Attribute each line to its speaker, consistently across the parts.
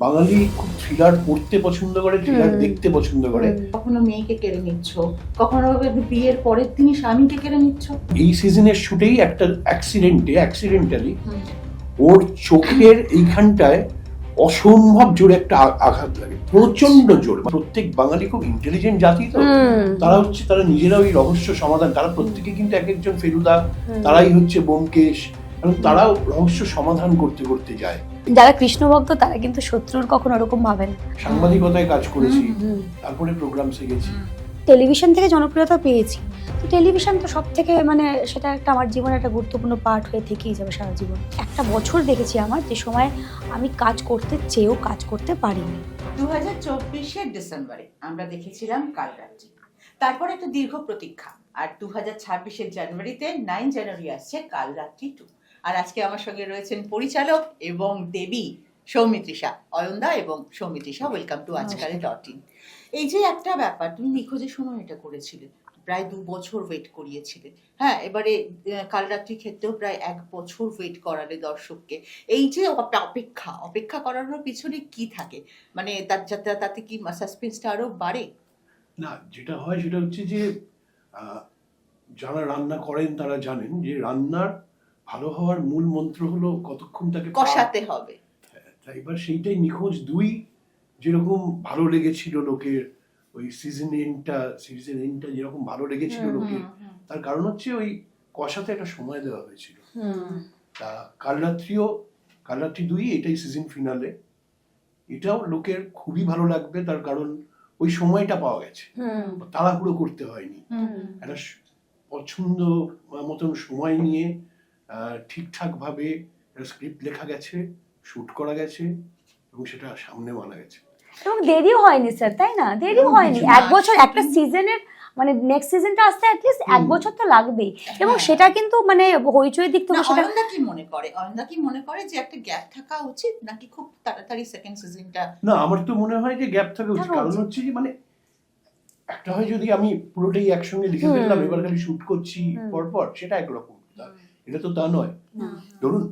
Speaker 1: বাঙালি খুব থ্রিলার পড়তে পছন্দ করে, থ্রিলার দেখতে পছন্দ করে।
Speaker 2: কখনো মেয়েকে কেড়ে নিচ্ছ, কখনো বিয়ের পরের দিনই স্বামীকে কেড়ে নিচ্ছ।
Speaker 1: এই সিজনের শুটেই একটা অ্যাক্সিডেন্টালি ওর চোখের এইখানটায় অসম্ভব জোরে একটা আঘাত লাগে, প্রচন্ড জোর। প্রত্যেক বাঙালি খুব ইন্টেলিজেন্ট জাতি, তো তারা নিজেরা ওই রহস্য সমাধান, তারা প্রত্যেকে কিন্তু এক একজন ফেলুদা, তারাই হচ্ছে ব্যোমকেশ, এবং তারাও রহস্য সমাধান করতে করতে যায়।
Speaker 3: যারা কৃষ্ণ ভক্ত তারা কিন্তু শত্রুর কখনো ওরকম ভাবেন।
Speaker 1: সাংবাদিকতায় কাজ করেছি, তারপরে প্রোগ্রাম শিখেছি,
Speaker 3: টেলিভিশন থেকে জনপ্রিয়তা পেয়েছি। তো টেলিভিশন তো সব থেকে সেটা একটা আমার জীবনের একটা গুরুত্বপূর্ণ পার্ট হয়ে থেকেই যাবে সারা জীবন। একটা বছর দেখেছি আমার, যে সময় আমি কাজ করতে চেয়েও কাজ করতে পারিনি।
Speaker 2: 2024-এর ডিসেম্বরে আমরা দেখেছিলাম কালরাত্রি, তারপর একটা দীর্ঘ প্রতীক্ষা, আর 2026-এর জানুয়ারিতে 9 জানুয়ারি আসছে কালরাত্রি 2। আর আজকে আমার সঙ্গে রয়েছেন পরিচালক এবং দেবী সৌমিত্রিষা, অয়নদা এবং সৌমিত্রিষা। Welcome to আজকাল.in। এই যে একটা ব্যাপার, তুমি নিখোঁজের সময় এটা করেছিলে, প্রায় 2 বছর ওয়েট করিয়েছিলে। হ্যাঁ, এবারে কালরাত্রির ক্ষেত্রেও প্রায় 1 বছর ওয়েট করালে দর্শককে। এই যে অপেক্ষা করানোর পিছনে কি থাকে, মানে তাতে কি সাসপেন্সটা আরো বাড়ে?
Speaker 1: না, যেটা হয় সেটা হচ্ছে যে যারা রান্না করেন তারা জানেন যে রান্নার ভালো হওয়ার মূল মন্ত্র হলো কতক্ষণ তাকে
Speaker 2: কষাতে হবে।
Speaker 1: তাই এবার সেইটাই নিখোঁজ 2 যেরকম ভালো লেগেছিল লোকের, ওই সিজন এন্ডটা যেরকম ভালো লেগেছিল লোকের, তার কারণ হচ্ছে ওই কষাতে একটা সময় দেওয়া হয়েছিল। তা কালরাত্রি 2 এটাই সিজন ফিনালে, এটাও লোকের খুবই ভালো লাগবে, তার কারণ ওই সময়টা পাওয়া গেছে, তাড়াহুড়ো করতে হয়নি, একটা পছন্দ মতন সময় নিয়ে ঠিকঠাক ভাবে স্ক্রিপ্ট লেখা গেছে, শুট করা গেছে, এবং সেটা সামনে আনা গেছে।
Speaker 3: এবং দেরিও হয়নি স্যার, তাই না? দেরিও হয়নি। 1 বছর একটা সিজনের, নেক্সট সিজনটা আসতে অ্যাটলিস্ট 1 বছর তো লাগবেই। এবং সেটা কিন্তু হইচই দিক থেকে সেটা।
Speaker 2: অয়নদা কি মনে করে যে একটা গ্যাপ থাকা উচিত, নাকি খুব তাড়াতাড়ি সেকেন্ড সিজনটা?
Speaker 1: না, আমার তো মনে হয় যে গ্যাপ থাকা উচিত। কারণ হচ্ছে যে একটা হয় যদি আমি পুরোটাই একসঙ্গে লিখে ফেললাম, এবার খালি শুট করছি পরপর, সেটা একরকম। এটা তো তা নয়। ধরুন,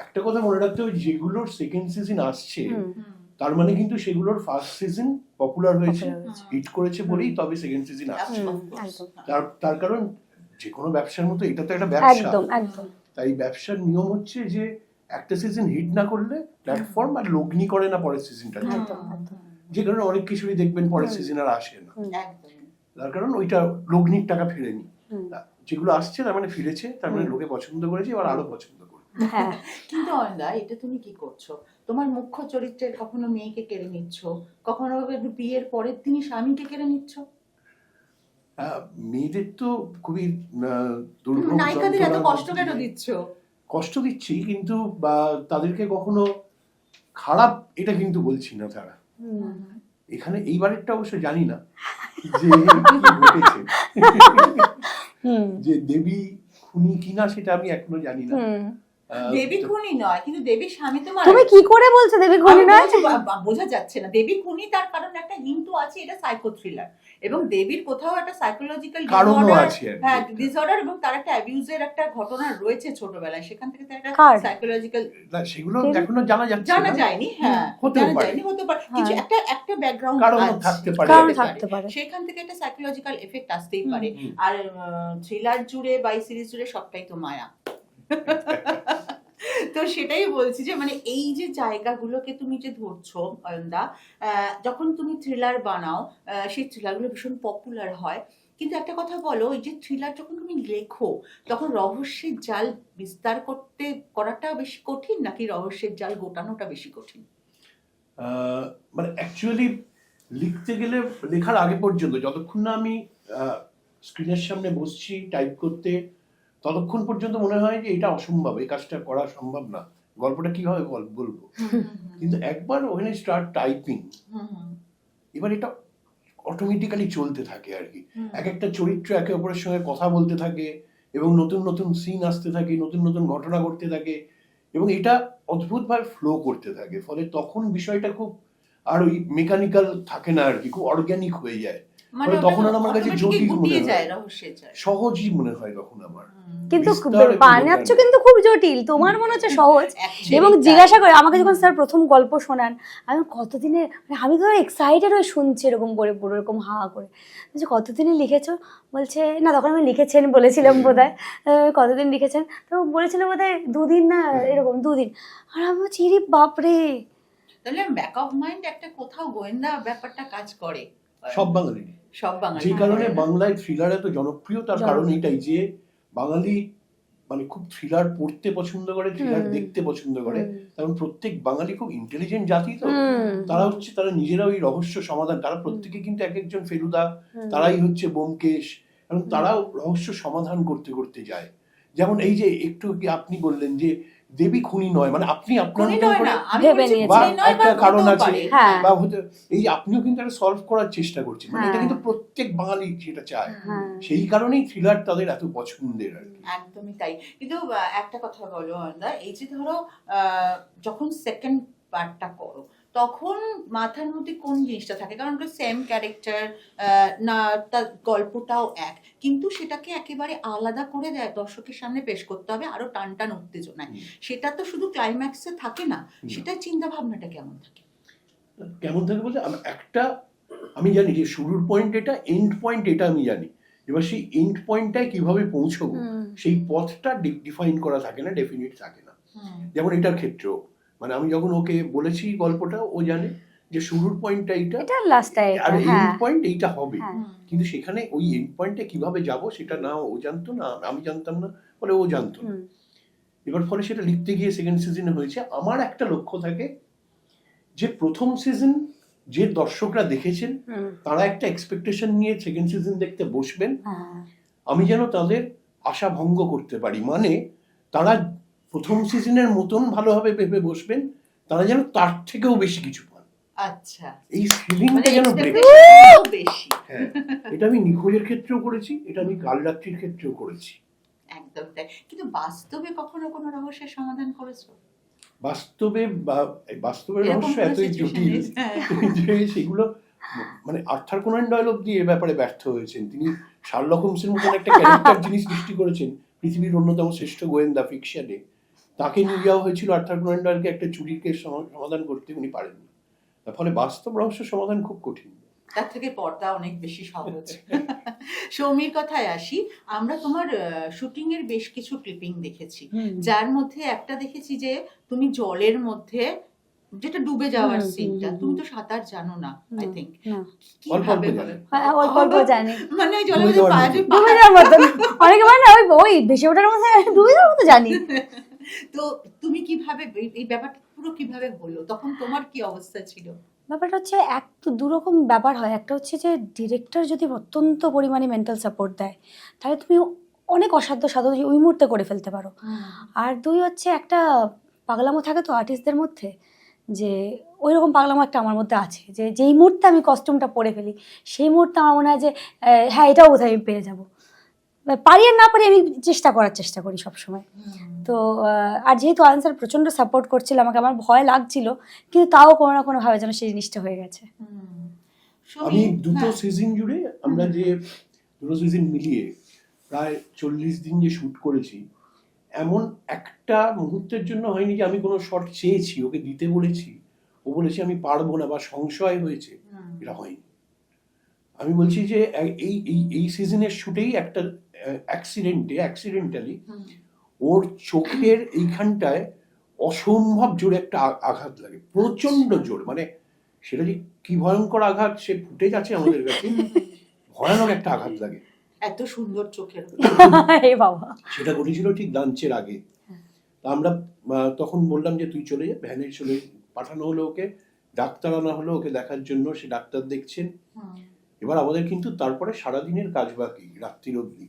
Speaker 1: একটা কথা মনে রাখতে হবে, যেগুলোর সেকেন্ড সিজন আসছে তার মানে কিন্তু সেগুলোর ফার্স্ট সিজন পপুলার হয়েছে, হিট করেছে বলেই তবে সেকেন্ড সিজন আসছে। তার কারণ যে কোনো ব্যবসার মতো এটা তো একটা ব্যবসা। তাই ব্যবসার নিয়ম হচ্ছে যে একটা সিজন হিট না করলে প্ল্যাটফর্ম আর লগ্নি করে না পরের সিজনটা, যে কারণে অনেক কিছুই দেখবেন পরের সিজন আর আসে না। তার কারণ ওইটা লগ্নির টাকা ফেরেনি। যেগুলো আসছে তার মানে ফিরেছে, তার মানে লোকে পছন্দ করেছে, এবার আরো পছন্দ করবে।
Speaker 2: কিন্তু অয়নদা, এটা তুমি কি করছো? তোমার মুখ্য চরিত্রের কখনো মেয়েকে কেড়ে নিচ্ছ, কখনো বিয়ের পরের দিনই স্বামীকে কেড়ে নিচ্ছ।
Speaker 1: মেয়েদের তো খুবই দুর্ভোগ,
Speaker 2: নায়িকাদের এত কষ্ট কেন দিচ্ছ?
Speaker 1: কষ্ট দিচ্ছি, কিন্তু তাদেরকে কখনো খারাপ এটা কিন্তু বলছি না। তারা এখানে এইবারেরটা অবশ্য জানি না যে কি ঘটেছে, যে দেবী খুনি কিনা সেটা আমি এখনো জানি না।
Speaker 2: দেবী খুনি নয়, কিন্তু দেবীর স্বামী তো মারা।
Speaker 3: তুমি কি করে বলছো দেবী খুনি নয়?
Speaker 2: বোঝা যাচ্ছে না দেবী খুনি, তার কারণ একটা হিন্টু আছে, এটা সাইকো থ্রিলার, এবং দেবীর কোথাও একটা সাইকোলজিক্যাল ডিসঅর্ডার এবং তার একটা অ্যাবিউজের একটা ঘটনা রয়েছে ছোটবেলায়, সেখান থেকে তার একটা সাইকোলজিক্যাল,
Speaker 1: সেগুলো এখনো জানা
Speaker 2: যায়নি। হ্যাঁ, হতে পারে কিছু একটা ব্যাকগ্রাউন্ড
Speaker 1: থাকতে পারে,
Speaker 2: সেখান থেকে একটা সাইকোলজিক্যাল এফেক্ট আসতেই পারে। আর থ্রিলার জুড়ে বা সিরিজ জুড়ে সবটাই তো মায়া। তো সেটাই বলছি যে এই যে জায়গাগুলোকে তুমি যে ধরছো অয়নদা, যখন তুমি থ্রিলার বানাও সেই থ্রিলারগুলো ভীষণ পপুলার হয়, কিন্তু একটা কথা বলো, এই যে থ্রিলার যখন তুমি লেখো তখন রহস্যের জাল বিস্তার করাটা বেশি কঠিন, নাকি রহস্যের জাল গোটানোটা বেশি কঠিন?
Speaker 1: অ্যাকচুয়ালি লিখতে গেলে, লেখার আগে পর্যন্ত যতক্ষণ না আমি স্ক্রিনের সামনে বসছি টাইপ করতে, ততক্ষণ পর্যন্ত মনে হয় যে এটা অসম্ভব, এই কাজটা করা সম্ভব না, গল্পটা কিভাবে বলবো। কিন্তু একবার ওখানে স্টার্ট টাইপিং, এবার এটা অটোমেটিক্যালি চলতে থাকে আর কি। এক একটা চরিত্র একে অপরের সঙ্গে কথা বলতে থাকে, এবং নতুন নতুন সিন আসতে থাকে, নতুন নতুন ঘটনা ঘটতে থাকে, এবং এটা অদ্ভুতভাবে ফ্লো করতে থাকে। ফলে তখন বিষয়টা খুব আর ওই মেকানিক্যাল থাকে না আর কি, খুব অর্গ্যানিক হয়ে যায়।
Speaker 2: মানে
Speaker 1: তখন আর আমার কাছে
Speaker 2: automatically
Speaker 1: জটিল মনে
Speaker 2: গুটিয়ে
Speaker 1: হয়,
Speaker 2: যায় রহস্যের চায়।
Speaker 1: সহজই মনে হয় তখন আমার।
Speaker 3: কিন্তু
Speaker 1: বিস্তার একটু
Speaker 3: বানাচ্ছ
Speaker 1: দরকার।
Speaker 3: কিন্তু খুব জটিল, তোমার মনে হচ্ছে সহজ।
Speaker 2: Actually
Speaker 3: এবং
Speaker 2: তাই।
Speaker 3: জিজ্ঞাসা করে আমাকে যখন স্যার প্রথম গল্প শোনান, আমি কতদিনে, মানে আমি তো এক্সাইটেড হয়ে শুনছি এরকম করে, পুরো এরকম হা করে, বলছে কতদিনে লিখেছো, বলছে না তখন আমি লিখেছেন বলেছিলাম বোধহয়, কতদিন লিখেছেন, তো বলেছিল বোধহয় 2 দিন না এরকম 2 দিন। আর আমি বলছি ইরে বাপরে।
Speaker 2: তাহলে ব্যাক অফ মাইন্ড একটা কোথাও গোয়েন্দা ব্যাপারটা কাজ করে
Speaker 1: সব বাঙালি,
Speaker 2: সব বাঙালি।
Speaker 1: যে কারণে বাংলায় থ্রিলার এত জনপ্রিয়, তার কারণ এটাই যে বাঙালি মানে খুব থ্রিলার পড়তে পছন্দ করে, থ্রিলার দেখতে পছন্দ করে। কারণ প্রত্যেক বাঙালি খুব ইন্টেলিজেন্ট জাতি, তো তারা নিজেরা ওই রহস্য সমাধান, তারা প্রত্যেকে কিন্তু এক একজন ফেলুদা, তারাই হচ্ছে ব্যোমকেশ, এবং তারাও রহস্য সমাধান করতে করতে যায়। যেমন এই যে একটু কি আপনি বললেন যে দেবী খুনি নয়, মানে আপনি আপনার মতো করে বা একটা কারণ আছে, বা হতে এই আপনিও কিন্তু একটা সলভ করার চেষ্টা করছেন, মানে এটা কিন্তু প্রত্যেক বাঙালি সেটা চায়। সেই কারণেই থ্রিলার তাদের এত পছন্দের আর কি।
Speaker 2: একদমই তাই। কিন্তু একটা কথা বলো অয়নদা, এই যে ধরো যখন সেকেন্ড পার্টটা করো তখন মাথার মধ্যে কোন জিনিসটা থাকে? কারণ ওটা সেম ক্যারেক্টার না, তার গল্পটাও এক, কিন্তু সেটাকে একেবারে আলাদা করে দেয়, দর্শকের সামনে পেশ করতে হবে আরো টান টান উত্তেজনায়। সেটা তো শুধু ক্লাইম্যাক্সে থাকে না, সেটা চিন্তা ভাবনাটা কেমন থাকে?
Speaker 1: কেমন থাকে বলতে আমি জানি যে শুরুর পয়েন্ট এটা, এন্ড পয়েন্ট এটা আমি জানি। এবার সেই এন্ড পয়েন্টটায় কিভাবে পৌঁছবো সেই পথটা ডিফাইন করা থাকে না, ডেফিনিট থাকে না। যেমন এটার ক্ষেত্রেও মানে আমি যখন ওকে বলেছি গল্পটা, ও জানে যে শুরুর পয়েন্টটা এইটা, আর এন্ড পয়েন্ট এইটা হবে, কিন্তু সেখানে ওই এন্ড পয়েন্টে কিভাবে যাব সেটা না ও জানতো না, আমি জানতাম না, ফলে ও জানতো না। এবার ফলে সেটা লিখতে গিয়ে সেকেন্ড সিজনে হয়েছে। আমার একটা লক্ষ্য থাকে যে প্রথম সিজন যে দর্শকরা দেখেছেন তারা একটা এক্সপেকটেশন নিয়ে সেকেন্ড সিজন দেখতে বসবেন, আমি যেন তাদের আশা ভঙ্গ করতে পারি, মানে তারা প্রথম সিজনের মতন ভালোভাবে ভেবে বসবেন, তারা যেন তার থেকেও বেশি কিছু পান।
Speaker 2: আচ্ছা,
Speaker 1: এই ফিলিংটা যেন
Speaker 2: বেশি।
Speaker 1: হ্যাঁ, এটা আমি নিখোঁজের ক্ষেত্রেও করেছি, এটা আমি কাল রাত্রির ক্ষেত্রেও করেছি।
Speaker 2: একদম তাই। কিন্তু বাস্তবে কখনো কোনো রহস্যের সমাধান করেছো?
Speaker 1: বাস্তবের রহস্য এতই জটিল যে সেগুলো মানে আর্থার কোনান ডয়েল অব্দি এ ব্যাপারে ব্যর্থ হয়েছেন। তিনি শার্লক হোমসের মতন একটা ক্যারেক্টার যিনি সৃষ্টি করেছেন পৃথিবীর অন্যতম শ্রেষ্ঠ গোয়েন্দা ফিকশনে, তাকে নিয়ে যাওয়া হয়েছিল আর্থার কোনান ডয়েলকে একটা চুরির কেস সমাধান করতে, উনি পারেননি। তার ফলে বাস্তব রহস্য সমাধান খুব কঠিন,
Speaker 2: তার থেকে পর্দা অনেক বেশি সহজ। সৌমির কথায় আসি, আমরা তোমার শুটিং এর বেশ কিছু ক্লিপিং দেখেছি, যার মধ্যে একটা দেখেছি যে তুমি জলের মধ্যে যেটা ডুবে যাওয়ার সিনটা, তুমি তো সাঁতার জানো না আই থিংক, কিভাবে
Speaker 3: অল্প জানি,
Speaker 2: মানে জলের মধ্যে
Speaker 3: ডুবে যাওয়ার মতো, অনেকে মানে ওই ভেসে ওঠার মধ্যে ডুবে যাওয়ার মতো জানি।
Speaker 2: তো তুমি কিভাবে এই ব্যাপারটা পুরো কিভাবে হলো, তখন তোমার কি অবস্থা ছিল?
Speaker 3: ব্যাপারটা হচ্ছে দুরকম ব্যাপার হয়। একটা হচ্ছে যে ডিরেক্টর যদি অত্যন্ত পরিমাণে মেন্টাল সাপোর্ট দেয় তাহলে তুমি অনেক অসাধ্য সাধ্য ওই মুহূর্তে করে ফেলতে পারো। আর দুই হচ্ছে একটা পাগলামো থাকে তো আর্টিস্টদের মধ্যে, যে ওই রকম পাগলামো একটা আমার মধ্যে আছে, যে যেই মুহূর্তে আমি কস্টিউমটা পরে ফেলি সেই মুহূর্তে আমার মনে হয় যে হ্যাঁ এটাও বোধহয় আমি পেরে যাবো, পারি আর না পারি আমি চেষ্টা করি সবসময়। তো আর যেহেতু আয়ন স্যার প্রচন্ড সাপোর্ট করছিল আমাকে, আমার ভয় লাগছিল, কিন্তু তাও কোনো না কোনো ভাবে যেন সেই জিনিসটা হয়ে গেছে।
Speaker 1: আমি দুটো সিজন জুড়ে আমরা যে দুটো সিজন মিলিয়ে প্রায় 40 দিন যে শুট করেছি, এমন একটা মুহূর্তের জন্য হয়নি যে আমি কোনো শট চেয়েছি, ওকে দিতে বলেছি, ও বলেছে আমি পারবো না বা সংশয় হয়েছে, এটা হয়নি। আমি বলছি যে এই সিজনের শুটেই একটা অ্যাক্সিডেন্টালি ওর চোখের এইখানটায় অসম্ভব জোরে একটা আঘাত লাগে, প্রচন্ড জোর, মানে সেটা যে কি ভয়ঙ্কর আঘাত সে ফুটেজ আছে আমাদের কাছে, ভয়ানক একটা আঘাত লাগে,
Speaker 2: এত সুন্দর চোখের।
Speaker 3: বাবা,
Speaker 1: সেটা ঘটেছিল ঠিক লাঞ্চের আগে। আমরা তখন বললাম যে তুই চলে যা, ভ্যানে চলে পাঠানো হলো ওকে, ডাক্তার আনা হলো ওকে দেখার জন্য, সে ডাক্তার দেখছেন। এবার আমাদের কিন্তু তারপরে সারাদিনের কাজ বাকি, রাত্রির অবধি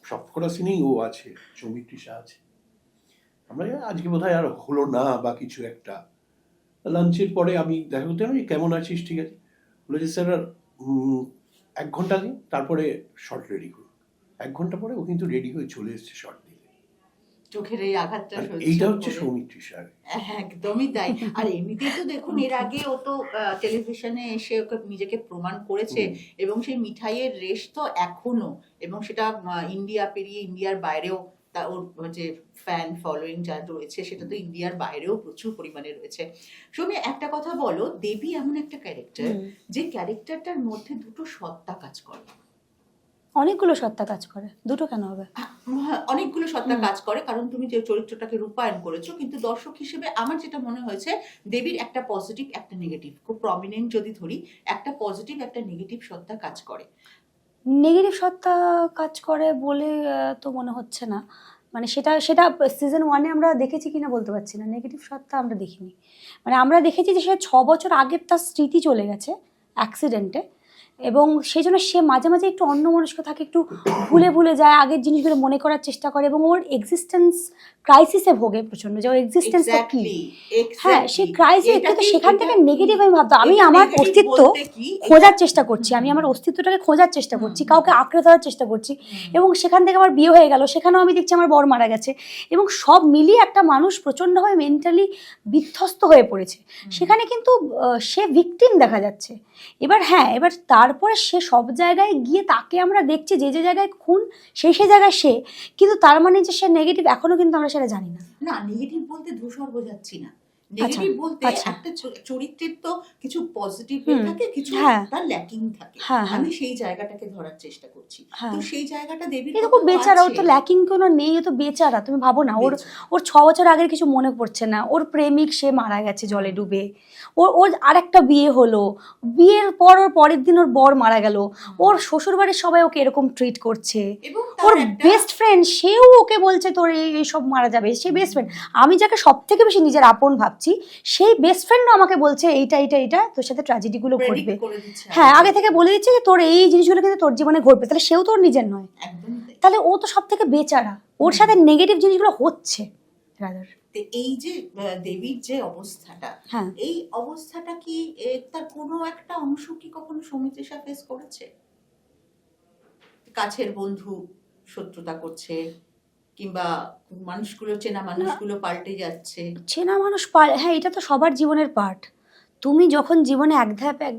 Speaker 1: সবকটা সিনেই ও আছে, সৌমিত্রিষা আছে। আমরা আজকে বোধহয় আর হলো না বা কিছু একটা। লাঞ্চের পরে আমি দেখা করতে আমি কেমন আছিস, ঠিক আছে, বলে যে স্যার 1 ঘন্টা দিন, তারপরে শর্ট রেডি করুন। 1 ঘন্টা পরে ও কিন্তু রেডি হয়ে চলে এসছে শর্ট দিতে।
Speaker 2: চোখের এই আঘাতটা
Speaker 1: আর
Speaker 2: সহ্য
Speaker 1: এইটা হচ্ছে
Speaker 2: করে।
Speaker 1: সৌমিত্রী স্যার।
Speaker 2: একদমই তাই। আর এমনিতেই তো দেখুন এর আগে ও তো টেলিভিশনে এসে ওকে নিজেকে প্রমাণ করেছে এবং সেই মিঠাইয়ের রেশ তো এখনো, এবং সেটা ইন্ডিয়া পেরিয়ে ইন্ডিয়ার বাইরেও তা ওর যে ফ্যান ফলোয়িং যা রয়েছে সেটা তো ইন্ডিয়ার বাইরেও প্রচুর পরিমাণে রয়েছে। সৌমি, একটা কথা বলো, দেবী এমন একটা ক্যারেক্টার যে ক্যারেক্টারটার মধ্যে দুটো সত্তা কাজ করে।
Speaker 3: অনেকগুলো সত্তা কাজ করে, দুটো কেন হবে?
Speaker 2: অনেকগুলো সত্তা কাজ করে, কারণ তুমি যে চরিত্রটাকে রূপায়ণ করেছো, কিন্তু দর্শক হিসেবে আমার যেটা মনে হয়েছে দেবীর একটা পজিটিভ একটা নেগেটিভ, খুব প্রমিনেন্ট যদি ধরি, একটা পজিটিভ একটা নেগেটিভ সত্তা কাজ করে।
Speaker 3: নেগেটিভ সত্তা কাজ করে বলে তো মনে হচ্ছে না, মানে সেটা সেটা সিজন 1-এ আমরা দেখেছি কিনা বলতে পারছি না। নেগেটিভ সত্তা আমরা দেখিনি, মানে আমরা দেখেছি যে সে 6 বছর আগের তার স্মৃতি চলে গেছে অ্যাক্সিডেন্টে, এবং সেই জন্য সে মাঝে মাঝে একটু অন্যমনস্ক থাকে, একটু ভুলে ভুলে যায়, আগের জিনিসগুলো মনে করার চেষ্টা করে, এবং ওর এক্সিস্টেন্স ক্রাইসিসে ভোগে প্রচন্ড, যে ওর এক্সিস্টেন্সটা কি। হ্যাঁ, সেই ক্রাইসিস, কিন্তু সেখান থেকে নেগেটিভ আমি ভাবতাম, আমি আমার অস্তিত্ব খোঁজার চেষ্টা করছি, আমি আমার অস্তিত্বটাকে খোঁজার চেষ্টা করছি, কাউকে আঁকড়ে ধরার চেষ্টা করছি, এবং সেখান থেকে আমার বিয়ে হয়ে গেল, সেখানেও আমি দেখছি আমার বর মারা গেছে, এবং সব মিলিয়ে একটা মানুষ প্রচণ্ডভাবে মেন্টালি বিধ্বস্ত হয়ে পড়েছে। সেখানে কিন্তু সে ভিকটিম দেখা যাচ্ছে। এবার হ্যাঁ, এবার তারপরে সে সব জায়গায় গিয়ে তাকে আমরা দেখছি, যে যে জায়গায় খুন সেই সেই জায়গায় সে, কিন্তু তার মানে যে সে নেগেটিভ এখনো কিন্তু আমরা সেটা জানি না।
Speaker 2: না, নেগেটিভ বলতে ধূসর বোঝাচ্ছি না, নেগেটিভ বলতে একটা চরিত্রের তো কিছু পজিটিভ থাকে, কিছু তার ল্যাকিং থাকে, আমি সেই জায়গাটাকে ধরার চেষ্টা করছি। তো সেই জায়গাটা দেবীর
Speaker 3: এরকম বেচারা, ওর তো ল্যাকিং কোনো নেই, ও তো বেচারা। তুমি ভাবো না, ওর 6 বছর আগের কিছু মনে পড়ছে না, ওর প্রেমিক সে মারা গেছে জলে ডুবে, ওর আরেকটা বিয়ে হলো, বিয়ের পর ওর পরের দিন ওর বর মারা গেল, ওর শ্বশুরবাড়ির সবাই ওকে এরকম ট্রিট করছে, ওর বেস্ট ফ্রেন্ড সেও ওকে বলছে তোর এই সব মারা যাবে। সেই বেস্ট ফ্রেন্ড, আমি যাকে সব থেকে বেশি নিজের আপন ভাবছি, সেই বেস্ট ফ্রেন্ডও আমাকে বলছে এইটা এইটা এইটা তোর সাথে ট্র্যাজেডিগুলো ঘটবে। হ্যাঁ, আগে থেকে বলে দিচ্ছে যে তোর এই জিনিসগুলো কিন্তু তোর জীবনে ঘটবে, তাহলে সেও তোর নিজের নয়, তাহলে ও তো সব থেকে বেচারা, ওর সাথে নেগেটিভ জিনিসগুলো হচ্ছে রাদার।
Speaker 2: এই যে দেবীর যে অবস্থাটা, এই অবস্থাটা কি তার কোনো একটা অংশ কি কখনো সৌমিত্রিষা ফেস করেছে? কাছের বন্ধু শত্রুতা করছে, কিংবা মানুষগুলো, চেনা মানুষগুলো পাল্টে যাচ্ছে।
Speaker 3: চেনা মানুষ হ্যাঁ, এটা তো সবার জীবনের পার্ট। তুমি যখন জীবনে এক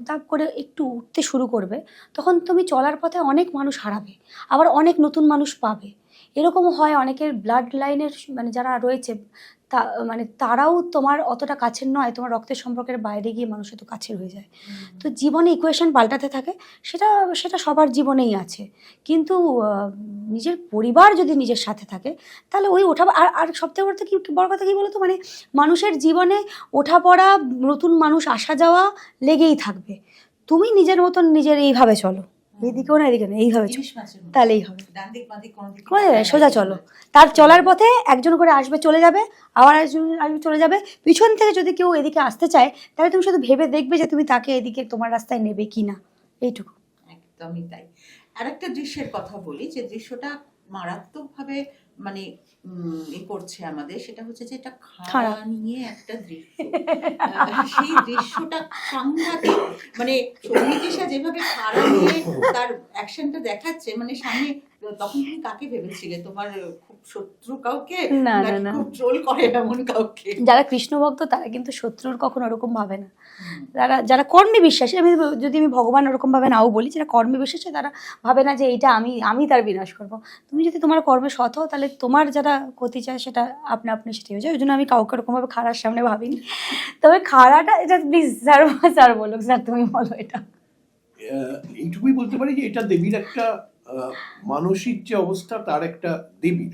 Speaker 3: ধাপ করে একটু উঠতে শুরু করবে, তখন তুমি চলার পথে অনেক মানুষ হারাবে, আবার অনেক নতুন মানুষ পাবে। এরকমও হয় অনেকের ব্লাড লাইনের, মানে যারা রয়েছে মানে তারাও তোমার অতটা কাছের নয়, তোমার রক্তের সম্পর্কের বাইরে গিয়ে মানুষ এত কাছের হয়ে যায়। তো জীবনে ইকুয়েশন পাল্টাতে থাকে, সেটা সবার জীবনেই আছে। কিন্তু নিজের পরিবার যদি নিজের সাথে থাকে, তাহলে ওই ওঠা, আর সবথেকে বড় কথা কি বলো তো, মানে মানুষের জীবনে ওঠা পড়া, নতুন মানুষ আসা যাওয়া লেগেই থাকবে। তুমি নিজের মতন নিজের এইভাবে চলো, এদিকেও না এদিকে না, এইভাবে তাহলেই হবে, সোজা চলো। তার চলার পথে একজন করে আসবে, চলে যাবে, আবার একজন আসবে, চলে যাবে। পিছন থেকে যদি কেউ এদিকে আসতে চায়, তাহলে তুমি শুধু ভেবে দেখবে যে তুমি তাকে এদিকে তোমার রাস্তায় নেবে কিনা, এইটুকু।
Speaker 2: একদমই তাই। আরেকটা দৃশ্যের কথা বলি, যে দৃশ্যটা মারাত্মকভাবে মানে করছে আমাদের, সেটা হচ্ছে যে এটা খাড়া নিয়ে একটা দৃশ্য। সেই দৃশ্যটা সাংঘাতিক, মানে সৌমিত্রিষা যেভাবে খাড়া নিয়ে তার অ্যাকশনটা দেখাচ্ছে, মানে সামনে, তখন তুমি কাকে ভেবেছিলে? তোমার খুব শত্রু কাউকে,
Speaker 3: না,
Speaker 2: খুব ট্রোল করে এমন কাউকে?
Speaker 3: যারা কৃষ্ণ ভক্ত তারা কিন্তু শত্রুর কখনো ওরকম ভাবে না। যারা কর্মে বিশ্বাসী, যদি আমি ভগবান ওরকম ভাবে নাও বলি, যারা কর্মে বিশ্বাসী তারা ভাবে না যে এইটা আমি তার বিনাশ করবো। তুমি যদি তোমার কর্মে সৎ হও, তাহলে তোমার যারা ক্ষতি চায় সেটা আপনা আপনি সেটাই হয়ে যায়। ওই জন্য আমি কাউকে ওরকমভাবে খারার সামনে ভাবিনি। তবে খারাটা, এটা প্লিজ স্যার বলো, স্যার তুমি বলো। এটা
Speaker 1: এইটুকুই বলতে পারি যে এটা দেবীর একটা মানসিক যে অবস্থা, তার একটা দেবীর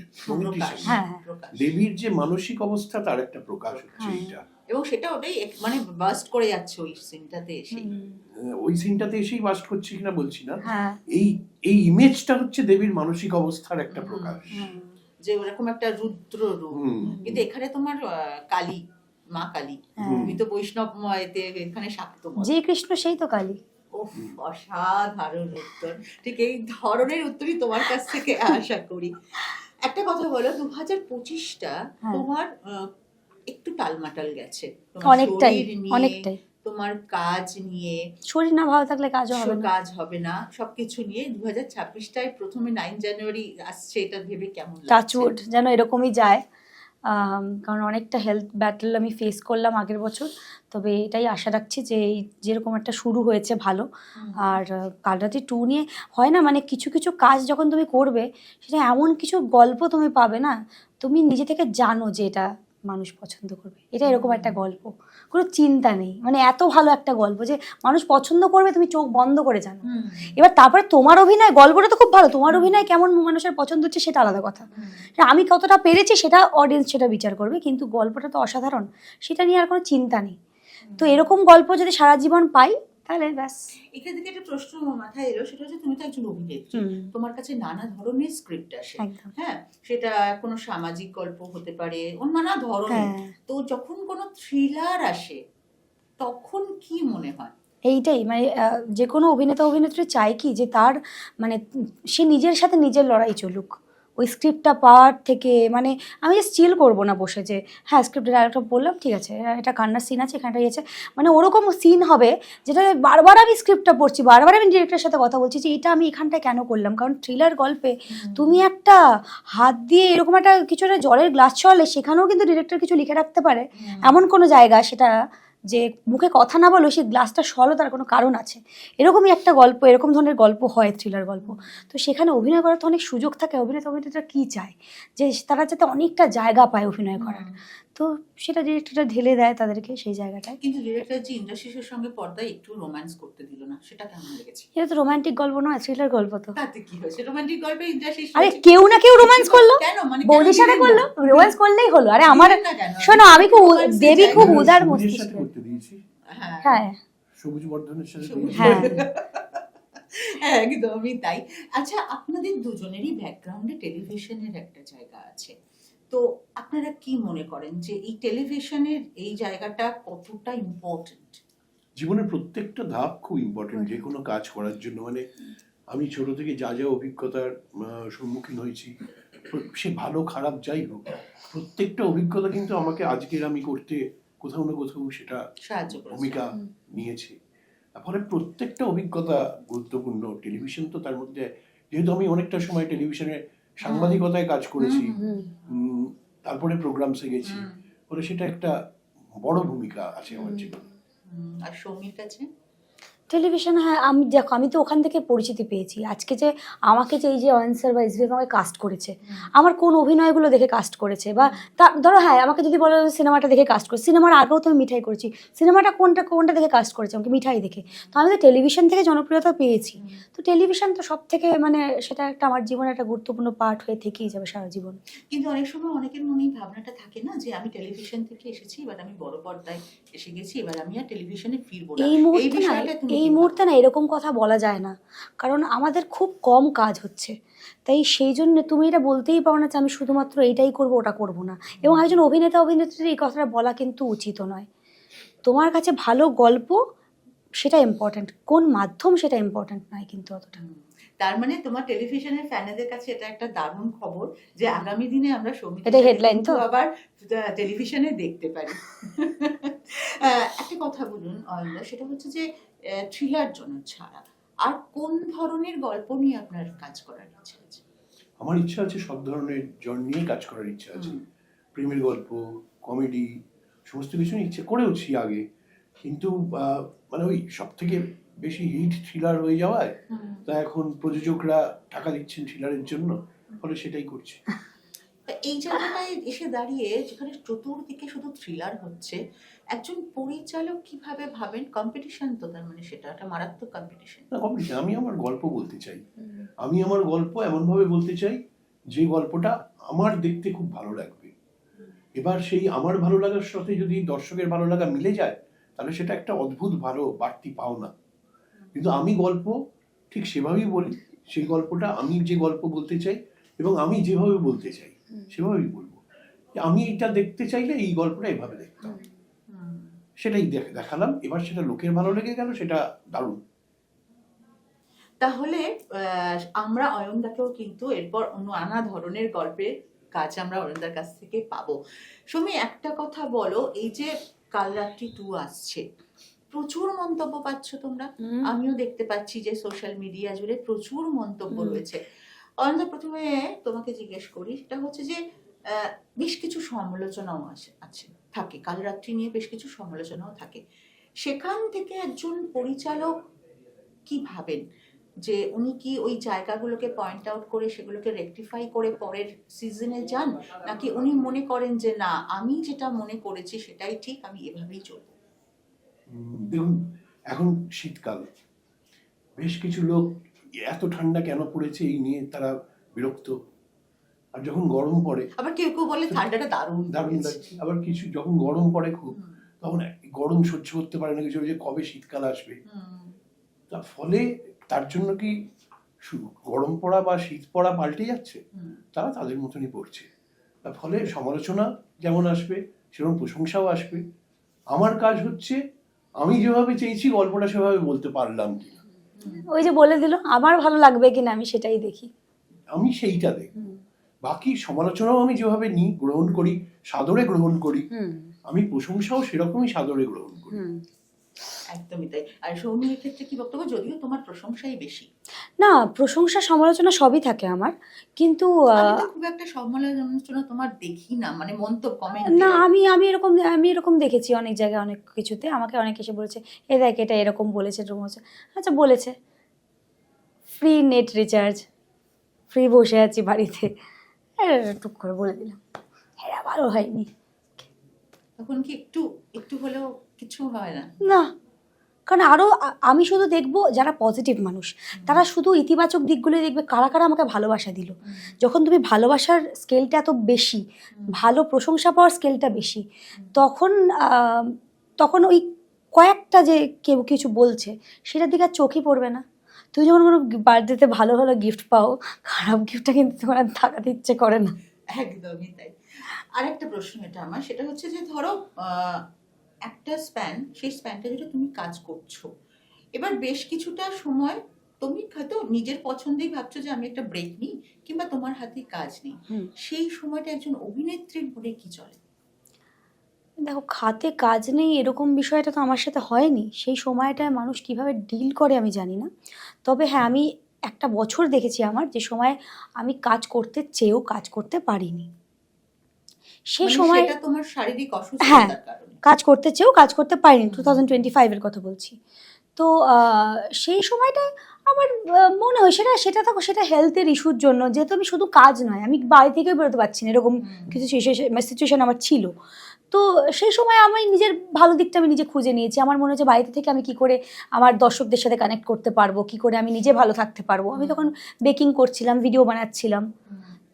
Speaker 1: দেবীর যে মানসিক অবস্থা, তার একটা প্রকাশ হচ্ছে এটা,
Speaker 2: এবং সেটা ওটাই মানে বাস্ট করে যাচ্ছে ওই সিনটাতে এসে।
Speaker 1: ওই সিনটাতে এসেই বাস্ট করছে কিনা বলছি না, এই ইমেজটা হচ্ছে দেবীর মানসিক অবস্থার একটা প্রকাশ,
Speaker 2: যে ওরকম একটা রুদ্র রূপ। কিন্তু এখানে তোমার কালী, মা কালী, তুমি তো বৈষ্ণবময়তে, এখানে শাক্তময়,
Speaker 3: যে কৃষ্ণ সেই তো কালী।
Speaker 2: অসাধারণ উত্তর। ঠিক এই ধরনের উত্তরই তোমার কাছ থেকে আশা করি। একটা কথা বলো, 2025টা তোমার একটু টালমাটাল গেছে,
Speaker 3: অনেকটাই।
Speaker 2: তোমার কাজ নিয়ে,
Speaker 3: শরীর না ভালো থাকলে কাজও হবে না।
Speaker 2: কাজ হবে না, সবকিছু নিয়ে 2026টায় প্রথমে 9 জানুয়ারি আসছে, এটা ভেবে কেমন লাগছে?
Speaker 3: টাচউড যেন এরকমই যায়, কারণ অনেকটা হেলথ ব্যাটেল আমি ফেস করলাম আগের বছর। তবে এটাই আশা রাখছি যে এই যেরকম একটা শুরু হয়েছে ভালো। আর কাল রাতে 2 নিয়ে হয় না, মানে কিছু কিছু কাজ যখন তুমি করবে সেটা এমন কিছু গল্প তুমি পাবে না, তুমি নিজে থেকে জানো যে এটা মানুষ পছন্দ করবে। এটা এরকম একটা গল্প, কোনো চিন্তা নেই, মানে এত ভালো একটা গল্প যে মানুষ পছন্দ করবে, তুমি চোখ বন্ধ করে জানো। এবার তারপরে তোমার অভিনয়, গল্পটা তো খুব ভালো, তোমার অভিনয় কেমন মানুষের পছন্দ হচ্ছে সেটা আলাদা কথা। আমি কতটা পেরেছি সেটা অডিয়েন্স সেটা বিচার করবে, কিন্তু গল্পটা তো অসাধারণ, সেটা নিয়ে আর কোনো চিন্তা নেই। তো এরকম গল্প যদি সারা জীবন পাই তাহলে ব্যাস।
Speaker 2: এখান থেকে একটা প্রশ্ন মাথায় এলো, সেটা হচ্ছে তুমি তো একজন অভিনেত্রী, তোমার কাছে নানা ধরনের স্ক্রিপ্ট আসে,
Speaker 3: একদম।
Speaker 2: হ্যাঁ, সেটা কোনো সামাজিক গল্প হতে পারে, অন্য নানা ধরনের। তো যখন কোনো থ্রিলার আসে তখন কি মনে হয়?
Speaker 3: এইটাই মানে যে কোনো অভিনেতা অভিনেত্রী চায় কি যে তার মানে সে নিজের সাথে নিজের লড়াই চলুক ওই স্ক্রিপ্টটা পাওয়ার থেকে। মানে আমি জাস্ট চিল করবো না বসে যে হ্যাঁ স্ক্রিপ্টের ডায়রেক্টর বললাম ঠিক আছে এটা কান্নার সিন আছে, এখানটা ইয়েছে, মানে ওরকম সিন হবে যেটা বারবার আমি স্ক্রিপ্টটা পড়ছি, বারবার আমি ডিরেক্টরের সাথে কথা বলছি যে এটা আমি এখানটা কেন করলাম। কারণ থ্রিলার গল্পে তুমি একটা হাত দিয়ে এরকম একটা কিছু একটা জলের গ্লাস চলে, সেখানেও কিন্তু ডিরেক্টর কিছু লিখে রাখতে পারে এমন কোনো জায়গা, সেটা যে মুখে কথা না বলো সেই গ্লাসটা সলও তার কোনো কারণ আছে। এরকমই একটা গল্প, এরকম ধরনের গল্প হয় থ্রিলার গল্প। তো সেখানে অভিনয় করার তো অনেক সুযোগ থাকে, অভিনেতা অভিনেত্রীরা কী চায় যে তারা যাতে অনেকটা জায়গা পায় অভিনয় করার, তো সেটা ডিরেক্টরটা ঢেলে দেয় তাদেরকে সেই জায়গাটায়।
Speaker 2: কিন্তু ডিরেক্টর জি ইন্দ্রাশিসের সঙ্গে পর্দায় একটু রোম্যান্স করতে দিল না, সেটা কেমন লেগেছে?
Speaker 3: এটা তো রোমান্টিক গল্প নয়, থ্রিলার গল্প। তো
Speaker 2: তাতে কি হয়েছে? রোমান্টিক গল্পে ইন্দ্রাশিস
Speaker 3: আরে কেউ না কেউ রোম্যান্স করলো,
Speaker 2: কেন, মানে
Speaker 3: বৌদির সাথে করলো, রোম্যান্স করলেই হলো। আরে আমার শোনো, আমি খুব দেবী, খুব উদার মস্তিষ্ক।
Speaker 1: করতে দিয়েছি,
Speaker 3: হ্যাঁ
Speaker 1: সবুজ বর্ধনের সাথে
Speaker 3: হ্যাঁ
Speaker 2: হ্যাঁ একদমই তাই। আচ্ছা, আপনাদের দুজনেরই ব্যাকগ্রাউন্ডে টেলিভিশনের একটা জায়গা আছে, তো আপনারা কি মনে করেন যে এই টেলিভিশনের এই জায়গাটা কতটা ইম্পর্টেন্ট?
Speaker 1: জীবনের প্রত্যেকটা ধাপ খুব ইম্পর্টেন্ট যে কোনো কাজ করার জন্য। মানে আমি ছোট থেকে যা যা অভিজ্ঞতার সম্মুখীন হয়েছি, সে ভালো খারাপ যাই হোক, প্রত্যেকটা অভিজ্ঞতা কিন্তু আমাকে আজকের আমি করতে কোথাও না কোথাও সেটা
Speaker 2: সাহায্য
Speaker 1: ভূমিকা নিয়েছে। ফলে প্রত্যেকটা অভিজ্ঞতা গুরুত্বপূর্ণ। টেলিভিশন তো তার মধ্যে, যেহেতু আমি অনেকটা সময় টেলিভিশনে সাংবাদিকতায় কাজ করেছি, তারপরে প্রোগ্রামসে গেছি, ফলে সেটা একটা বড় ভূমিকা আছে আমার জীবনে।
Speaker 2: আর সৌমির কাছে
Speaker 3: টেলিভিশন, হ্যাঁ আমি দেখো আমি তো ওখান থেকে পরিচিতি পেয়েছি। আজকে যে আমাকে যে এই যে অয়েন্সার বা এসবিএফ আমাকে কাস্ট করেছে, আমার কোন অভিনয়গুলো দেখে কাস্ট করেছে, বা ধরো হ্যাঁ আমাকে যদি বলো সিনেমাটা দেখে কাস্ট করেছে, সিনেমার আগেও তো আমি মিঠাই করেছি, সিনেমাটা কোনটা দেখে কাস্ট করেছে, আমাকে মিঠাই দেখে। তো আমি তো টেলিভিশন থেকে জনপ্রিয়তা পেয়েছি। তো টেলিভিশন তো সব থেকে মানে সেটা একটা আমার জীবনের একটা গুরুত্বপূর্ণ পার্ট হয়ে থেকেই যাবে সারা জীবন।
Speaker 2: কিন্তু অনেক সময় অনেকের মনেই ভাবনাটা থাকে না যে আমি টেলিভিশন থেকে এসেছি, এবার আমি বড় পর্দায় এসে গেছি, এবার আমি আর টেলিভিশনে ফিরবো না।
Speaker 3: এই মুহূর্তে না এরকম কথা বলা যায় না, কারণ আমাদের খুব কম কাজ হচ্ছে। তাই সেই জন্য তুমি এটা বলতেই পারো না যে আমি শুধুমাত্র এইটাই করবো ওটা করবো না। এবং একজন অভিনেতা অভিনেত্রীর এই কথাটা বলা কিন্তু উচিত নয়। তোমার কাছে ভালো গল্প সেটা ইম্পর্টেন্ট, কোন মাধ্যম সেটা ইম্পর্টেন্ট নয় কিন্তু অতটা।
Speaker 2: তার মানে তোমার টেলিভিশনের ফ্যানেদের কাছে এটা একটা দারুণ খবর যে আগামী দিনে আমরা
Speaker 3: এটা হেডলাইন তো
Speaker 2: আবার টেলিভিশনে দেখতে পারি। একটা কথা বলুন অয়ন, সেটা হচ্ছে যে থ্রিলার জনর ছাড়া আর কোন ধরনের গল্প নিয়ে আপনার কাজ করার ইচ্ছা আছে?
Speaker 1: আমার ইচ্ছা আছে সব ধরনের জন নিয়ে কাজ করার ইচ্ছা আছে। প্রেমের গল্প, কমেডি, সমস্ত কিছু নিয়ে ইচ্ছে করেওছি আগে, কিন্তু মানে ওই সব থেকে বেশি হিট থ্রিলার হয়ে যাওয়ায় তা এখন প্রযোজকরা টাকা দিচ্ছেন থ্রিলারের জন্য, ফলে সেটাই করছি।
Speaker 2: এই জায়গাটায় এসে দাঁড়িয়ে যেখানে চতুর্দিকে শুধু থ্রিলার হচ্ছে, একজন পরিচালক কিভাবে ভাবেন? কম্পিটিশন তো, তার মানে সেটা একটা মারাত্মক কম্পিটিশন।
Speaker 1: না কম্পিটিশন, আমি আমার গল্প বলতে চাই, আমি আমার গল্প এমনভাবে বলতে চাই যে গল্পটা আমার দেখতে খুব ভালো লাগবে। এবার সেই আমার ভালো লাগার সাথে যদি দর্শকের ভালো লাগা মিলে যায় তাহলে সেটা একটা অদ্ভুত ভালো বাড়তি পাওনা। কিন্তু আমি গল্প ঠিক সেভাবেই বলি, সেই গল্পটা আমি যে গল্প বলতে চাই এবং আমি যেভাবে বলতে চাই সেভাবেই বলবো। আমি এটা দেখতে চাইলে এই গল্পটা এভাবে দেখতাম, সেটাই দেখালাম। এবার সেটা লোকের ভালো লেগে গেল, সেটা দারুণ।
Speaker 2: তাহলে আমরা অয়নদাকেও কিন্তু এরপর অন্য নানা ধরনের গল্পের কাজ আমরা অয়নদার কাছ থেকে পাবো। সুমি, একটা কথা বলো, এই যে কাল রাত্রি 2 আসছে, প্রচুর মন্তব্য পাচ্ছ তোমরা, আমিও দেখতে পাচ্ছি যে সোশ্যাল মিডিয়া জুড়ে প্রচুর মন্তব্য রয়েছে। অনন্যা, প্রথমে তোমাকে জিজ্ঞেস করি, সেটা হচ্ছে যে বেশ কিছু সমালোচনাও আছে থাকে, কালরাত্রি নিয়ে বেশ কিছু সমালোচনাও থাকে। সেখান থেকে একজন পরিচালক কি ভাবেন যে উনি কি ওই জায়গাগুলোকে পয়েন্ট আউট করে সেগুলোকে রেকটিফাই করে পরের সিজনে যান, নাকি উনি মনে করেন যে না, আমি যেটা মনে করেছি সেটাই ঠিক, আমি এভাবেই চলবো?
Speaker 1: দেখুন, এখন শীতকাল, বেশ কিছু লোক এত ঠান্ডা কেন পড়েছে এই নিয়ে তারা বিরক্ত। আর যখন গরম পড়ে,
Speaker 2: আবার কেউ কেউ বলে ঠান্ডাটা দারুণ
Speaker 1: দারুণ লাগছে। আবার কিছু যখন গরম পড়ে খুব, তখন গরম সহ্য করতে পারে না কিছু, যে কবে শীতকাল আসবে। তার ফলে তার জন্য কি গরম পড়া বা শীত পড়া পাল্টে যাচ্ছে? তারা তাদের মতনই পড়ছে। তার ফলে সমালোচনা যেমন আসবে, সেরকম প্রশংসাও আসবে। আমার কাজ হচ্ছে আমি যেভাবে চেয়েছি গল্পটা সেভাবে বলতে পারলাম কিনা,
Speaker 3: ওই যে বলে দিল আমার ভালো লাগবে কিনা, আমি সেটাই দেখি,
Speaker 1: আমি সেইটা দেখি। বাকি সমালোচনাও আমি যেভাবে নিই, গ্রহণ করি, সাদরে গ্রহণ করি। আমি প্রশংসাও সেরকমই সাদরে গ্রহণ করি।
Speaker 2: একদমই তাই। আর সৌমির ক্ষেত্রে কি বক্তব্য? যদিও তোমার প্রশংসাই বেশি।
Speaker 3: না, প্রশংসা সমালোচনা সবই থাকে আমার, কিন্তু
Speaker 2: আমি তো খুব একটা সমালোচনা তোমার দেখি না, মানে মন্তব্য, কমেন্ট
Speaker 3: না, আমি এরকম দেখেছি অনেক জায়গায়, অনেক কিছুতে আমাকে অনেক এসে বলেছে, এ দেখ এটা এরকম বলেছে, এরকম হচ্ছে। আচ্ছা, বলেছে, ফ্রি নেট রিচার্জ, ফ্রি বসে আছি বাড়িতে, টুক করে বলে দিলাম, এরা ভালো হয়নি।
Speaker 2: তখন কি একটু একটু হলেও কিছু হয় না?
Speaker 3: না, কারণ আমি শুধু দেখবো যারা পজিটিভ মানুষ, তারা শুধু ইতিবাচক দিকগুলো দেখবে, কারা কারা আমাকে ভালোবাসা দিল। যখন তুমি ভালোবাসার স্কেলটা এত বেশি, ভালো প্রশংসা পাওয়ার স্কেলটা বেশি, তখন ওই কয়েকটা যে কেউ কিছু বলছে সেটার দিকে আর চোখই পড়বে না। তুমি যখন কোনো বার্থডেতে ভালো ভালো গিফট পাও, খারাপ গিফটটা কিন্তু তোমার আর তাকাতে ইচ্ছে করে না।
Speaker 2: একদমই তাই। আরেকটা প্রশ্ন এটা আমার, সেটা হচ্ছে যে ধরো একটা স্প্যান, সেই স্প্যানটা যেটা তুমি কাজ করছো, এবার বেশ কিছুটা সময় তুমি হয়তো নিজের পছন্দেই ভাবছো যে আমি একটা ব্রেক নিই, কিংবা তোমার হাতে কাজ নেই, সেই সময়টা একজন অভিনেত্রীর মনে কি চলে?
Speaker 3: দেখো, খাতে কাজ নেই এরকম বিষয়টা তো আমার সাথে হয়নি। সেই সময়টায় মানুষ কিভাবে ডিল করে আমি জানি না। তবে হ্যাঁ, আমি একটা বছর দেখেছি আমার, যে সময় আমি কাজ করতে চেয়েও কাজ করতে পারিনি। সেই সময়
Speaker 2: তোমার শারীরিক অসুস্থতার কারণে
Speaker 3: কাজ করতে চেয়েও কাজ করতে পারিনি, 2025-এর কথা বলছি। তো সেই সময়টা আমার মনে হয় সেটা হেলথের ইস্যুর জন্য, যেহেতু আমি শুধু কাজ নয়, আমি বাড়ি থেকে বেরোতে পারছি না, এরকম কিছু সিচুয়েশন আমার ছিল। তো সেই সময় আমি নিজের ভালো দিকটা আমি নিজে খুঁজে নিয়েছি। আমার মনে হচ্ছে বাড়িতে থেকে আমি কি করে আমার দর্শকদের সাথে কানেক্ট করতে পারবো, কি করে আমি নিজে ভালো থাকতে পারবো। আমি তখন বেকিং করছিলাম, ভিডিও বানাচ্ছিলাম।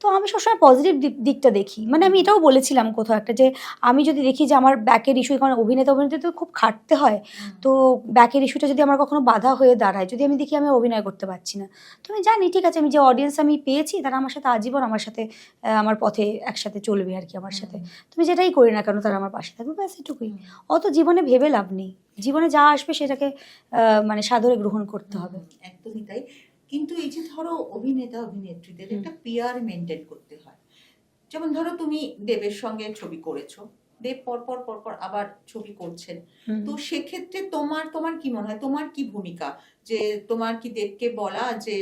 Speaker 3: তো আমি সবসময় পজিটিভ দিকটা দেখি। মানে আমি এটাও বলেছিলাম কোথাও একটা, যে আমি যদি দেখি যে আমার ব্যাকের ইস্যু, কারণ অভিনেতা তো খুব খাটতে হয়, তো ব্যাকের ইস্যুটা যদি আমার কখনো বাধা হয়ে দাঁড়ায়, যদি আমি দেখি আমি অভিনয় করতে পারছি না, তো আমি জানি ঠিক আছে, আমি যে অডিয়েন্স আমি পেয়েছি তারা আমার সাথে আজীবন আমার সাথে আমার পথে একসাথে চলবে আর কি, আমার সাথে তুমি যেটাই করি না কেন তারা আমার পাশে থাকবে, ব্যাস এটুকুই। অত জীবনে ভেবে লাভ নেই, জীবনে যা আসবে সেটাকে মানে সাদরে গ্রহণ করতে হবে।
Speaker 2: একদমই তাই। কিন্তু এই যে ধরো অভিনেতা অভিনেত্রীদের একটা পিআর মেনটেন করতে হয়। যেমন ধরো তুমি দেবের সঙ্গে ছবি করেছো, দেব পরপর আবার ছবি করছেন, তো সেক্ষেত্রে তোমার কি মনে হয়, তোমার কি ভূমিকা? যে তোমার কি দেবকে বলা যে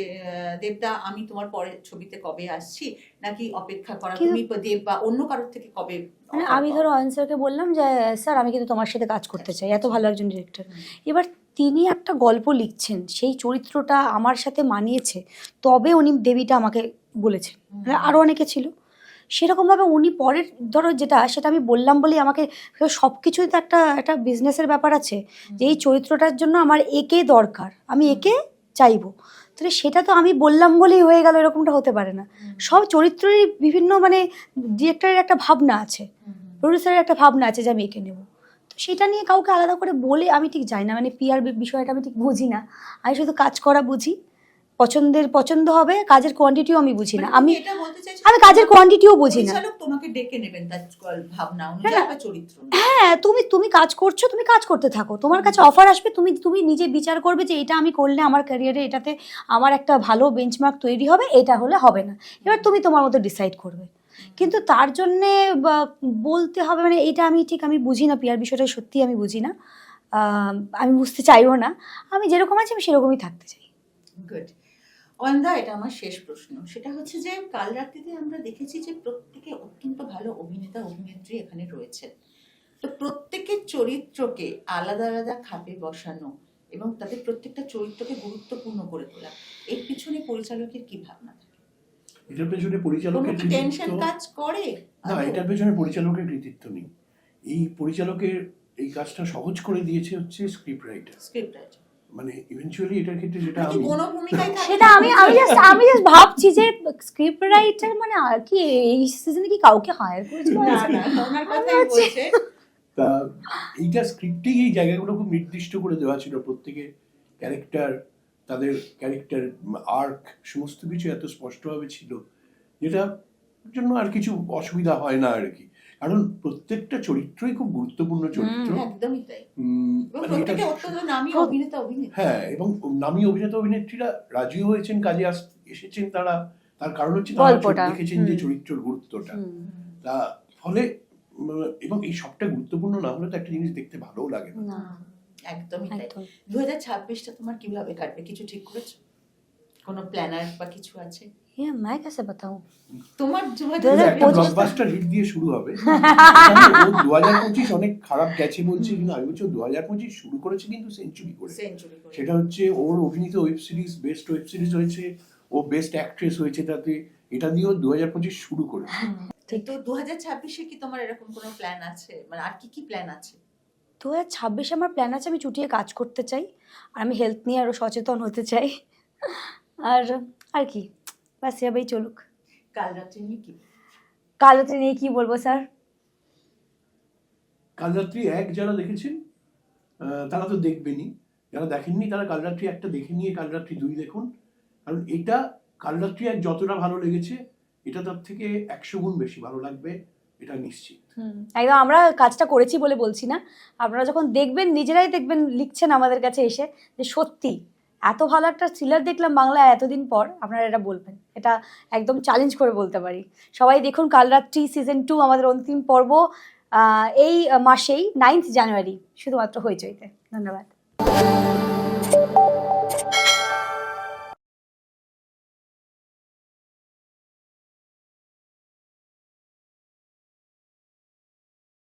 Speaker 2: দেবদা আমি তোমার পরের ছবিতে কবে আসছি, নাকি অপেক্ষা করা তুমি দেব বা অন্য কারোর থেকে কবে?
Speaker 3: মানে আমি ধরো অয়ন স্যারকে বললাম যে স্যার আমি কিন্তু তোমার সাথে কাজ করতে চাই, এত ভালো একজন ডিরেক্টর। এবার তিনি একটা গল্প লিখছেন, সেই চরিত্রটা আমার সাথে মানিয়েছে, তবে উনি দেবীটা আমাকে বলেছেন। আরও অনেকে ছিল সেরকমভাবে, উনি পরের ধরো সেটা আমি বললাম বলেই আমাকে, সব কিছুই তো একটা বিজনেসের ব্যাপার আছে, যে এই চরিত্রটার জন্য আমার একে দরকার, আমি একে চাইবো, তাহলে সেটা তো আমি বললাম বলেই হয়ে গেল, এরকমটা হতে পারে না। সব চরিত্রেরই বিভিন্ন মানে ডিরেক্টরের একটা ভাবনা আছে, প্রডিউসারের একটা ভাবনা আছে যে আমি একে নেবো, তো সেটা নিয়ে কাউকে আলাদা করে বলে আমি ঠিক যাই না। মানে পিআর বিষয়টা আমি ঠিক বুঝি না, আমি শুধু কাজ করা বুঝি, পছন্দ হবে, কাজের কোয়ান্টিটিও আমি বুঝি না। আমি কাজের কোয়ান্টিটিও বুঝি না।
Speaker 2: তোমাকে ডেকে নেবেন তার ভাবনা অনুযায়ী একটা চরিত্র।
Speaker 3: হ্যাঁ, তুমি কাজ করছো, তুমি কাজ করতে থাকো, তোমার কাছে অফার আসবে, তুমি নিজে বিচার করবে যে এটা আমি করলে আমার ক্যারিয়ারে এটাতে আমার একটা ভালো বেঞ্চমার্ক তৈরি হবে, এটা হলে হবে না, এবার তুমি তোমার মতো ডিসাইড করবে। কিন্তু তার জন্যে বলতে হবে, মানে এটা আমি বুঝি না, পিআর বিষয়টা সত্যি আমি বুঝি না। আমি বুঝতে চাইও না, আমি যেরকম আছি আমি সেরকমই থাকতে চাই।
Speaker 2: গুড। অয়নদা, এটা আমার শেষ প্রশ্ন, সেটা হচ্ছে যে কাল রাত্রিতে আমরা দেখেছি যে প্রত্যেকে অত্যন্ত ভালো অভিনেতা অভিনেত্রী এখানে রয়েছেন, তো প্রত্যেকের চরিত্রকে আলাদা আলাদা খাপে বসানো এবং তাদের প্রত্যেকটা চরিত্রকে গুরুত্বপূর্ণ করে তোলা, এর পিছনে পরিচালকের কি ভাবনা থাকে?
Speaker 1: এটার পেছনে
Speaker 2: কোনো
Speaker 1: পরিচালকের
Speaker 2: কি টেনশন
Speaker 1: কৃতিত্ব
Speaker 2: কাজ করে?
Speaker 1: না, এটার পেছনে পরিচালকের কৃতিত্ব নেই। এই পরিচালকের এই কাজটা সহজ করে দিয়েছে হচ্ছে স্ক্রিপ্ট রাইটার।
Speaker 2: স্ক্রিপ্ট রাইটার
Speaker 1: মানে ইভেন্চুয়ালি এটার ক্ষেত্রে যেটা
Speaker 2: নাকি
Speaker 1: আমি
Speaker 2: কোনো ভূমিকায় থাকে?
Speaker 3: সেটা আমি জাস্ট ভাবছি যে স্ক্রিপ্ট রাইটার মানে আর কি এই সিজনে কি কাউকে হায়ার করেছিল?
Speaker 2: না না, ওনার কথাই বলছে।
Speaker 1: তা এইটা স্ক্রিপ্টেই এই জায়গাগুলো খুব নির্দিষ্ট করে দেওয়া ছিল, প্রত্যেকের ক্যারেক্টার, তাদের ক্যারেক্টার আর্ক সমস্ত কিছু এত স্পষ্টভাবে ছিল, যেটা জন্য আর কিছু অসুবিধা হয় না আর কি। কারণ প্রত্যেকটা চরিত্রই খুব গুরুত্বপূর্ণ চরিত্র।
Speaker 2: একদমই তাই। এবং
Speaker 1: মানে এটা
Speaker 2: প্রত্যেকে অত্যন্ত নামী অভিনেতা অভিনেত্রী।
Speaker 1: হ্যাঁ, এবং নামী অভিনেতা অভিনেত্রীরা রাজিও হয়েছেন, কাজে এসেছেন তারা, তার কারণ হচ্ছে তারা
Speaker 3: গল্পটা।
Speaker 1: দেখেছেন যে চরিত্রের গুরুত্বটা। তা ফলে এবং এই সবটা গুরুত্বপূর্ণ না হলে তো একটা জিনিস দেখতে ভালোও লাগে না।
Speaker 3: না,
Speaker 2: একদমই তাই।
Speaker 3: একদম।
Speaker 2: 2026টা তোমার কিভাবে কাটবে, কিছু ঠিক করেছো? কোনো প্ল্যানার বা কিছু আছে
Speaker 3: ये मैं कैसे बताऊं?
Speaker 2: তোমার?
Speaker 1: একটা
Speaker 3: 2025
Speaker 1: ব্লকবাস্টার হিট দিয়ে শুরু হবে। ও 2025 অনেক খারাপ গেছে বলছে, কিন্তু আমি বলছি 2025 শুরু করেছে কিন্তু সেঞ্চুরি করে।
Speaker 2: সেঞ্চুরি করে।
Speaker 1: সেটা হচ্ছে ওর অভিনীত web series best web series হয়েছে, ও বেস্ট অ্যাক্ট্রেস হয়েছে, তাতে এটা দিয়েও 2025 শুরু করেছে।
Speaker 2: তো 2026-এ কি তোমার এরকম কোনো প্ল্যান আছে, মানে আর কি কি প্ল্যান আছে?
Speaker 3: 2026 আমার প্ল্যান আছে, আমি চুটিয়ে কাজ করতে চাই, আর আমি হেলথ নিয়ে আরো সচেতন হতে চাই, আর কি, ব্যাস এভাবেই চলুক।
Speaker 2: কাল রাত্রি নিয়ে কি?
Speaker 3: কাল রাতে নিয়ে কি বলবো স্যার?
Speaker 1: কাল রাত্রি এক যারা দেখেছেন তারা তো দেখবেনই, যারা দেখেননি তারা কাল রাত্রি একটা দেখে নিয়ে কাল রাত্রি 2 দেখুন। কারণ এটা কাল রাত্রি এক যতটা ভালো লেগেছে, এটা তার থেকে 100 গুণ বেশি ভালো লাগবে, এটা নিশ্চিত।
Speaker 3: একদম, আমরা কাজটা করেছি বলে বলছি না, আপনারা যখন দেখবেন নিজেরাই দেখবেন, লিখছেন আমাদের কাছে এসে যে সত্যি এত ভালো একটা থ্রিলার দেখলাম বাংলা এতদিন পর, আপনারা এটা বলবেন, এটা একদম চ্যালেঞ্জ করে বলতে পারি। সবাই দেখুন কাল রাত্রি সিজন 2, আমাদের অন্তিম পর্ব এই মাসেই 9 জানুয়ারি, শুধুমাত্র হইচইতে। ধন্যবাদ।